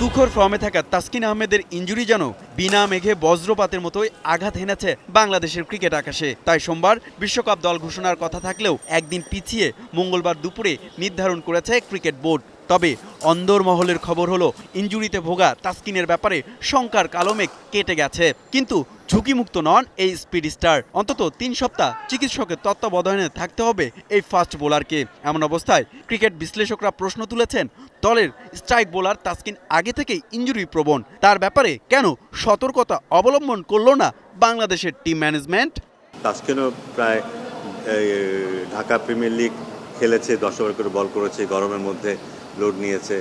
তুখর ফর্মে থাকা তাসকিন আহমেদের ইনজুরি যেন বিনা মেঘে বজ্রপাতের মতোই আঘাত হেনেছে বাংলাদেশের ক্রিকেট আকাশে। তাই সোমবার বিশ্বকাপ দল ঘোষণার কথা থাকলেও একদিন পিছিয়ে মঙ্গলবার দুপুরে নির্ধারণ করেছে ক্রিকেট বোর্ড। তবে অন্দরমহলের খবর হলো ইনজুরিতে ভোগা তাসকিনের ব্যাপারে শঙ্কার কালো মেঘ কেটে গেছে। কিন্তু ঝুঁকিমুক্ত নন এই স্পিড স্টার। অন্তত ৩ সপ্তাহ চিকিৎসকের তত্ত্বাবধানে থাকতে হবে এই ফাস্ট বোলারকে। এমন অবস্থায় ক্রিকেট বিশ্লেষকরা প্রশ্ন তুলেছেন, দলের স্ট্রাইক বোলার তাসকিন আগে থেকেই ইনজুরি প্রবণ। তার ব্যাপারে কেন সতর্কতা অবলম্বন করলো না বাংলাদেশের টিম ম্যানেজমেন্ট? তাসকিনও প্রায় ঢাকা প্রিমিয়ার লিগ খেলেছে, 10 ওভার করে বল করেছে, গরমের মধ্যে লোড নিয়েছে,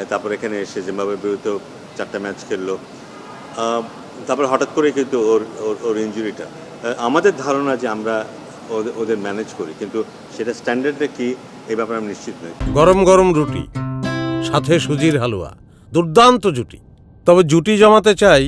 তারপর এখানে এসে জিম্বাবুয়ের বিরুদ্ধে 4টা ম্যাচ খেললো, তারপর হঠাৎ করে কিন্তু ওর ইনজুরিটা। আমাদের ধারণা যে আমরা ওদের ম্যানেজ করি, কিন্তু সেটা স্ট্যান্ডার্ডে কি এই ব্যাপারে আমি নিশ্চিত নই। গরম গরম রুটি সাথে সুজির হালুয়া, দুর্দান্ত জুটি। তবে জুটি জমাতে চাই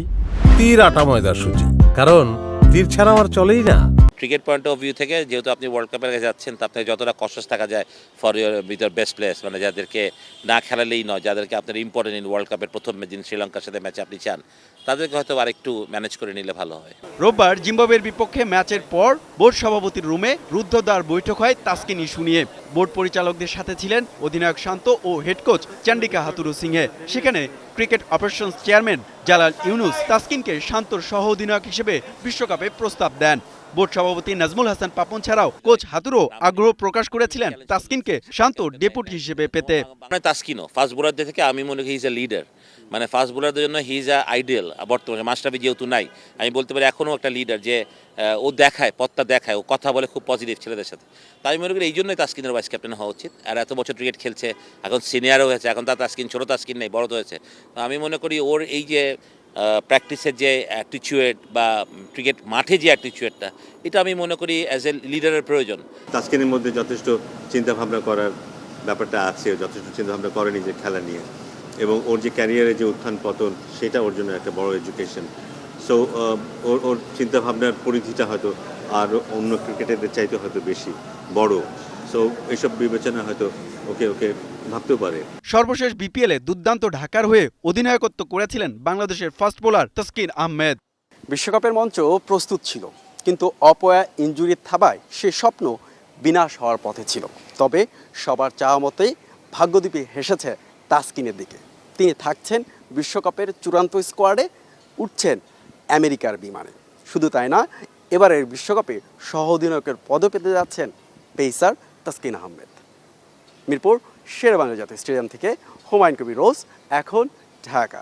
তীর আটা ময়দার সুজি, কারণ তীর ছাড়া আমার চলেই না। ক্রিকেট পয়েন্ট অফ ভিউ থেকে যেহেতু আপনি ওয়ার্ল্ড কাপের কাছে যাচ্ছেন, তা আপনাকে যতটা কনশাস থাকা যায় ফর ইউর বেস্ট প্লেয়ার্স, মানে যাদেরকে না খেলালেই নয়, যাদেরকে আপনার ইম্পর্টেন্ট ইন ওয়ার্ল্ড কাপের প্রথম ম্যাচ যিনি শ্রীলঙ্কার সাথে ম্যাচে আপনি চান, তাদেরকে হয়তো আরেকটু ম্যানেজ করে নিলে ভালো হয়। রোববার জিম্বাবুয়ের বিপক্ষে ম্যাচের পর বোর্ড সভাপতির রুমে রুদ্ধদ্বার বৈঠক হয় তাসকিন ইস্যু নিয়ে। বোর্ড পরিচালকদের সাথে ছিলেন অধিনায়ক শান্ত ও head coach Chandika Hathurusingha. সেখানে cricket operations chairman Jalal Yunus তাসকিনকে শান্তর সহ অধিনায়ক হিসেবে বিশ্বকাপে প্রস্তাব দেন। বোর্ড সভাপতি নাজমুল হাসান পাপন ছাড়াও কোচ হাতুরো আগ্রহ প্রকাশ করেছিলেন তাসকিনকে শান্ত ডেপুটি হিসেবে পেতে। তাসকিনও ফাস্ট বোলারদের থেকে আমি মনে করি হি ইজ এ লিডার, মানে ফাস্ট বোলারদের জন্য হি ইজ আ আইডিয়াল। বর্তমানে মাশরাফি যেহেতু নাই, আমি বলতে পারি এখনও একটা লিডার, যে ও দেখায়, পথটা দেখায়, ও কথা বলে খুব পজিটিভ ছেলেদের সাথে। তাই আমি মনে করি এই জন্যই তাসকিনের ভাইস ক্যাপ্টেন হওয়া উচিত। আর এত বছর ক্রিকেট খেলছে, এখন সিনিয়রও হয়েছে, এখন তার তাসকিন ছোটো তাসকিন নেই, বড় তো হয়েছে। আমি মনে করি ওর এই যে প্র্যাকটিসের যে অ্যাটিচিউড বা ক্রিকেট মাঠে যে অ্যাটিচিউডটা, এটা আমি মনে করি অ্যাজ এ লিডারের প্রয়োজন। তাসকিনের মধ্যে যথেষ্ট চিন্তাভাবনা করার ব্যাপারটা আছে, যথেষ্ট চিন্তাভাবনা করে নিজের খেলা নিয়ে, এবং ওর যে ক্যারিয়ারে যে উত্থান পতন, সেটা ওর জন্য একটা বড় এডুকেশন। সো ওর চিন্তাভাবনার পরিধিটা হয়তো আর অন্য ক্রিকেটারদের চাইতে হয়তো বেশি বড়। সো এইসব বিবেচনা হয়তো ওকে ভাবতেও পারে। সর্বশেষ বিপিএলে দুর্দান্ত ঢাকার হয়ে অধিনায়কত্ব করেছিলেন বাংলাদেশের ফাস্ট বোলার তাসকিন আহমেদ। বিশ্বকাপের মঞ্চ প্রস্তুত ছিল, কিন্তু অপয়া ইনজুরির থাবায় সে স্বপ্ন বিনাশ হওয়ার পথে ছিল। তবে সবার চাওয়া মতেই ভাগ্যদ্বীপে হেসেছে তাসকিনের দিকে। তিনি থাকছেন বিশ্বকাপের চূড়ান্ত স্কোয়াডে, উঠছেন আমেরিকার বিমানে। শুধু তাই না, এবারের বিশ্বকাপে সহ অধিনায়কের পদও পেতে যাচ্ছেন পেসার তাসকিন আহমেদ। মিরপুর শেরেবাংলা জাতীয় স্টেডিয়াম থেকে হুমায়ুন কবির রোজ, এখন ঢাকা।